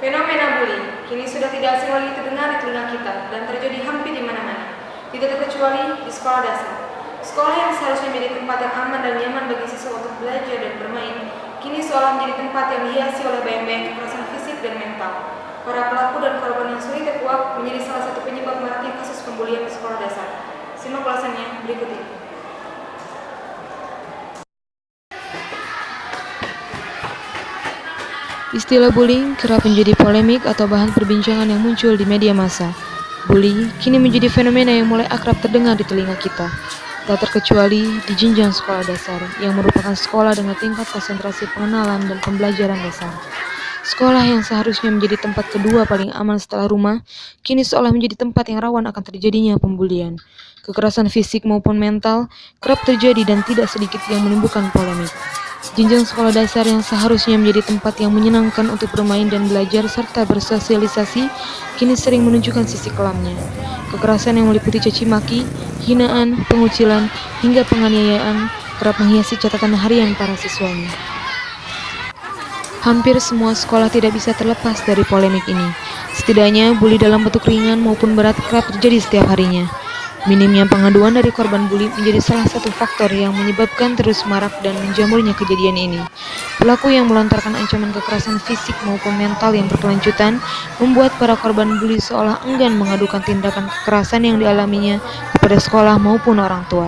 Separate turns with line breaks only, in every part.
Fenomena bullying kini sudah tidak asing lagi terdengar di telinga kita dan terjadi hampir di mana-mana, tidak terkecuali di sekolah dasar. Sekolah yang seharusnya menjadi tempat yang aman dan nyaman bagi siswa untuk belajar dan bermain, kini seolah menjadi tempat yang dihiasi oleh bayang-bayang kekerasan fisik dan mental. Para pelaku dan korban yang sulit terkuak menjadi salah satu penyebab maraknya kasus pembulian di sekolah dasar. Simak ulasannya berikut ini.
Istilah bullying kerap menjadi polemik atau bahan perbincangan yang muncul di media massa. Bullying kini menjadi fenomena yang mulai akrab terdengar di telinga kita, tak terkecuali di jenjang sekolah dasar, yang merupakan sekolah dengan tingkat konsentrasi pengenalan dan pembelajaran dasar. Sekolah yang seharusnya menjadi tempat kedua paling aman setelah rumah, kini seolah menjadi tempat yang rawan akan terjadinya pembulian. Kekerasan fisik maupun mental kerap terjadi dan tidak sedikit yang menimbulkan polemik. Jenjang sekolah dasar yang seharusnya menjadi tempat yang menyenangkan untuk bermain dan belajar serta bersosialisasi, kini sering menunjukkan sisi kelamnya. Kekerasan yang meliputi caci maki, hinaan, pengucilan, hingga penganiayaan kerap menghiasi catatan harian para siswanya. Hampir semua sekolah tidak bisa terlepas dari polemik ini. Setidaknya, bully dalam bentuk ringan maupun berat kerap terjadi setiap harinya. Minimnya pengaduan dari korban bully menjadi salah satu faktor yang menyebabkan terus marak dan menjamurnya kejadian ini. Pelaku yang melontarkan ancaman kekerasan fisik maupun mental yang berkelanjutan membuat para korban bully seolah enggan mengadukan tindakan kekerasan yang dialaminya kepada sekolah maupun orang tua.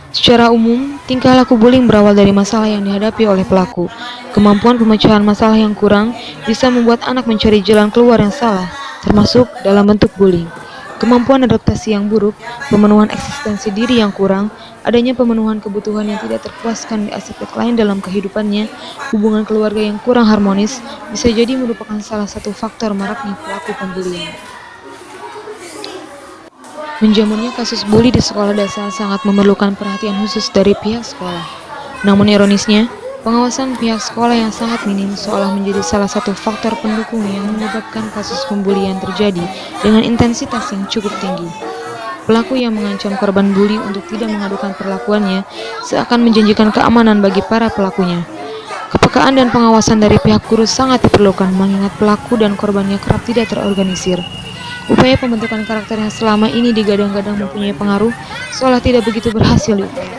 Secara umum, tingkah laku bullying berawal dari masalah yang dihadapi oleh pelaku. Kemampuan pemecahan masalah yang kurang bisa membuat anak mencari jalan keluar yang salah, termasuk dalam bentuk bullying. Kemampuan adaptasi yang buruk, pemenuhan eksistensi diri yang kurang, adanya pemenuhan kebutuhan yang tidak terpuaskan di aspek lain dalam kehidupannya, hubungan keluarga yang kurang harmonis, bisa jadi merupakan salah satu faktor maraknya pelaku pembulian. Menjamurnya kasus bully di sekolah dasar sangat memerlukan perhatian khusus dari pihak sekolah. Namun ironisnya, pengawasan pihak sekolah yang sangat minim seolah menjadi salah satu faktor pendukung yang menyebabkan kasus pembulian terjadi dengan intensitas yang cukup tinggi. Pelaku yang mengancam korban bully untuk tidak mengadukan perlakuannya seakan menjanjikan keamanan bagi para pelakunya. Kepekaan dan pengawasan dari pihak guru sangat diperlukan mengingat pelaku dan korbannya kerap tidak terorganisir. Upaya pembentukan karakter yang selama ini digadang-gadang mempunyai pengaruh seolah tidak begitu berhasil diupayakan.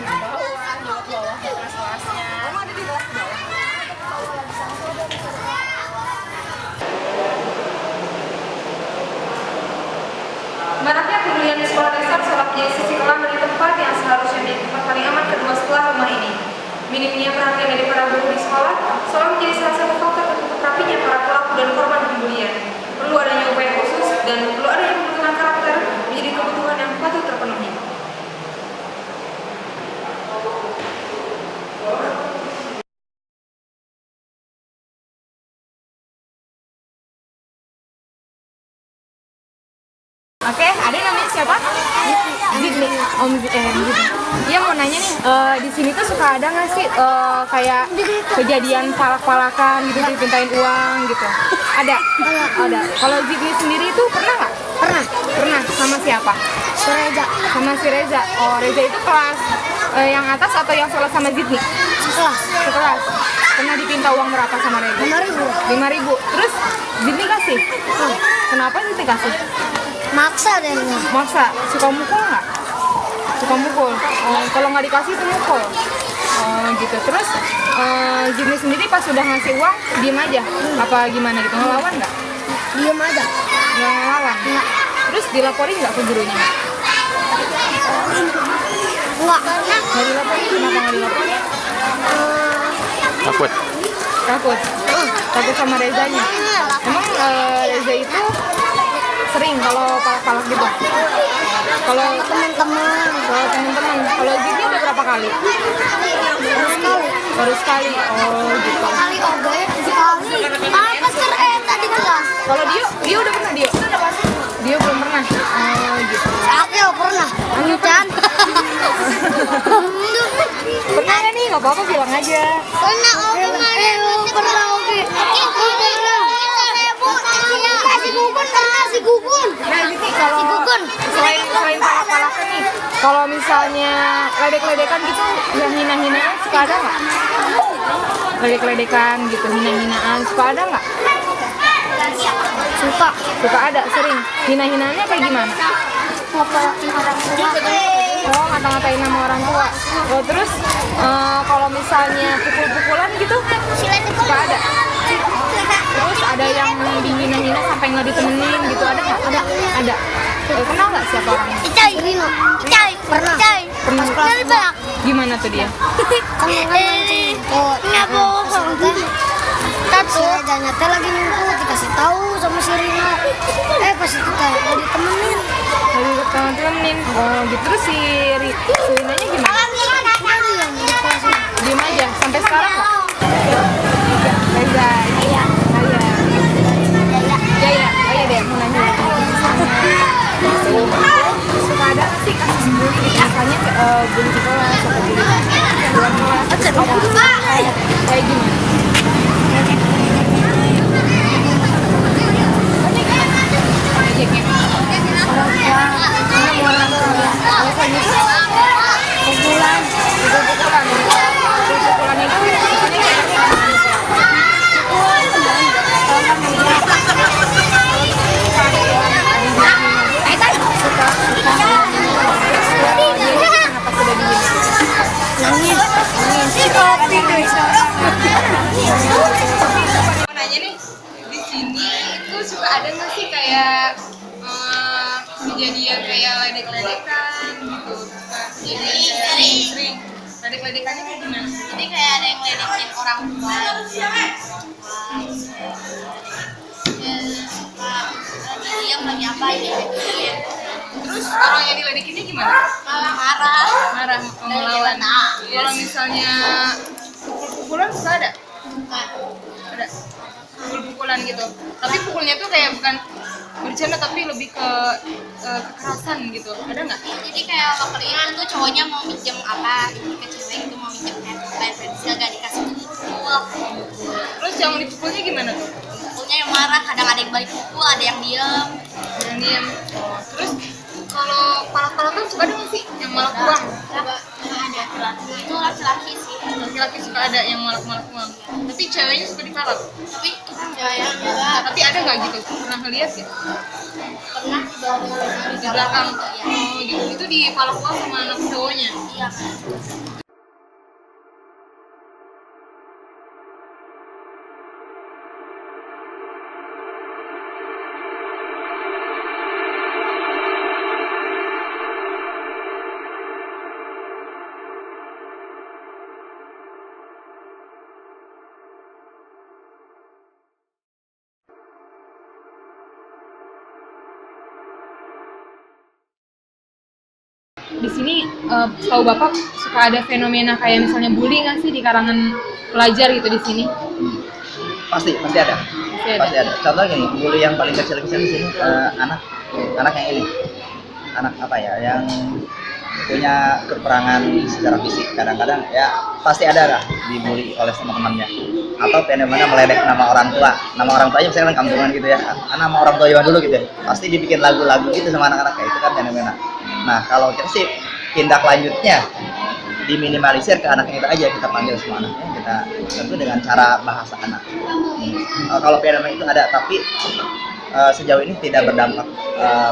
Maraknya pembulian di sekolah dasar seolah menjadi sisi kelam dari tempat yang seharusnya menjadi tempat paling aman kedua setelah rumah ini. Minimnya perhatian dari para guru di sekolah seolah menjadi salah satu faktor tertutup rapinya para pelaku dan korban pembulian. Perlu adanya upaya khusus dan perlu adanya pembentukan karakter menjadi kebutuhan yang patut terpenuhi.
Oke, adik namanya siapa? Zidni. Om Zidni. Iya mau nanya nih, di sini tuh suka ada nggak sih kayak kejadian palak-palakan gitu, dipintain uang gitu? Ada? Ada. Kalau Zidni sendiri itu pernah nggak?
Pernah.
Pernah. Sama siapa?
Si Reza.
Sama si Reza. Oh, Reza itu kelas yang atas atau yang sekelas sama Zidni?
Sekelas.
Sekelas. Pernah dipinta uang berapa sama Reza?
5.000.
5.000. Terus Zidni kasih? Kenapa Zidni kasih?
Maksa deh ini.
Maksa? Suka mukul nggak? Suka mukul. Kalau nggak dikasih itu mukul. Gitu. Terus Zidni sendiri pas sudah ngasih uang diem aja? Apa gimana gitu? Ngelawan nggak?
Diem aja.
Nggak ngelawan?
Nggak.
Terus dilaporin nggak ke gurunya?
Nggak.
Nggak dilaporin? Kenapa nggak dilaporin?
Takut.
Takut? Takut sama Rezanya? Emang Reza itu sering kalau palak-palak gitu? Kalau
Teman-teman.
kalau Zidni udah berapa kali?
Sekali.
Baru sekali. Oh gitu.
Sekali oke. Sekali. Pas kereta di kelas.
Kalau dia udah pernah dia? Dia belum pernah. Oh gitu.
Aku pernah. Anjutan.
Pernah nggak nih? Nggak apa-apa bilang aja.
Pernah oke. Pernah oke. Si Gugun pernah si Gugun.
Nah Zidni kalau selain palak-palakan nih, kalau misalnya ledek-ledekan gitu, yang hina-hinaan suka ada nggak? Ledek-ledekan gitu, hina-hinaan suka ada nggak?
Suka.
Suka ada, sering. Hina-hinanya kayak gimana?
Ngapalakin orang tua.
Oh, ngata-ngatain nama orang tua. Oh, terus kalau misalnya pukul-pukulan gitu, suka ada. Terus ada yang dihina-hina sampai nggak ditemenin gitu, ada nggak? Ada. Kenal nggak siapa orangnya?
Icai, Rino. Icai, pernah.
Pernah.
Dari banyak.
Gimana tuh dia?
Oh, nggak bohong. Si Rejanya teh lagi ngumpul, dikasih tahu sama si Rino. Pas itu teh mau ditemenin.
Lagi temenin. Oh, gitu. Terus si Rinanya gimana? Diem aja sampai sekarang nggak? Reza, Jaya. Oh iya deh, mau nanya. Suka ada nggak sih kasus bully gitu? Misalnya bully di kelas atau bully di luar kelas? Kayak gimana?
Mau nanya nih, di sini itu suka ada nggak sih kayak kejadian kayak ledek-ledekan gitu? Sering. Ledek-ledekannya kayak gimana?
Jadi kayak ada yang ledekin orang tua. Lagi apa gitu.
Terus orang yang diledekinnya gimana?
Malah marah.
Marah, mau melawan. Kalau misalnya pukul-pukulan suka ada? Ada. Pukul-pukulan gitu. Tapi pukulnya tuh kayak bukan bercanda tapi lebih ke kekerasan gitu. Ada nggak?
Jadi kayak waktu itu tuh cowoknya mau minjem apa gitu ke cewek itu mau minjem pensil gak dikasih pukul.
Terus yang dipukulnya gimana tuh?
Pukulnya yang marah, kadang ada yang balik pukul, ada yang diem.
Yang diem. Terus kalau palak-palakan suka ada nggak sih yang malak uang?
Ada laki-laki, itu laki-laki sih.
Laki-laki suka ada yang malak-malak uang. Tapi ceweknya suka dipalak.
Tapi ceweknya juga
Nah, tapi ada nggak gitu? Pernah ngeliat ya?
pernah
Di belakang.
Ya.
Oh gitu. Itu dipalak uang sama anak cowoknya.
Iya.
Di sini setahu Bapak suka ada fenomena kayak misalnya bully nggak sih di kalangan pelajar gitu di sini?
Pasti ada.
Pasti ada.
Pasti ada. Contoh gini, bully yang paling kecil di sini anak yang ini. Anak apa ya, yang punya kekurangan secara fisik. Kadang-kadang ya pasti ada lah dibully oleh teman-temannya. Atau fenomena meledek nama orang tua. Nama orang tuanya misalnya kampungan gitu ya. Nama orang tua zaman dulu gitu ya. Pasti dibikin lagu-lagu gitu sama anak-anak, kayak itu kan fenomena. Nah, kalau kita sih tindak lanjutnya diminimalisir ke anaknya itu aja, kita panggil semua anaknya, kita tentu dengan cara bahasa anak. Kalau fenomena itu ada, tapi sejauh ini tidak berdampak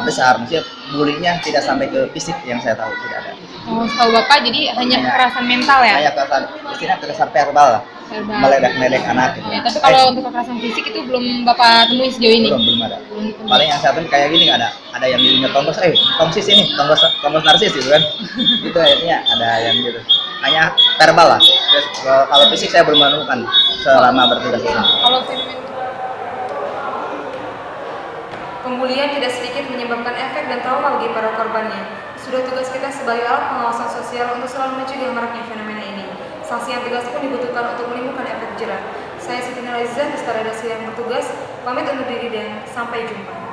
besar, maksudnya bullyingnya tidak sampai ke fisik yang saya tahu, tidak ada.
Oh, setahu Bapak jadi hanya kekerasan mental ya?
Kayak kekerasan, istilahnya kekerasan verbal lah,
Verbal.
meledek-meledek anak gitu.
Ya, tapi kalau untuk kekerasan fisik itu belum Bapak temui sejauh ini?
belum ada. Paling yang satu kayak gini nggak ada yang dirinya tongkos, tongsis ini, tongkos narsis gitu kan. Itu akhirnya ada yang gitu. Hanya verbal lah. Terus, kalau fisik saya belum menemukan selama bertugas di sini.
Kalau fenomena pembulian tidak sedikit menyebabkan efek dan trauma bagi para korbannya. Sudah tugas kita sebagai alat pengawasan sosial untuk selalu mencegah maraknya fenomena ini. Sanksi yang tegas pun dibutuhkan untuk menimbulkan efek jerah. Saya Siti Nurhaliza, beserta redaksi yang bertugas, pamit undur diri dan sampai jumpa.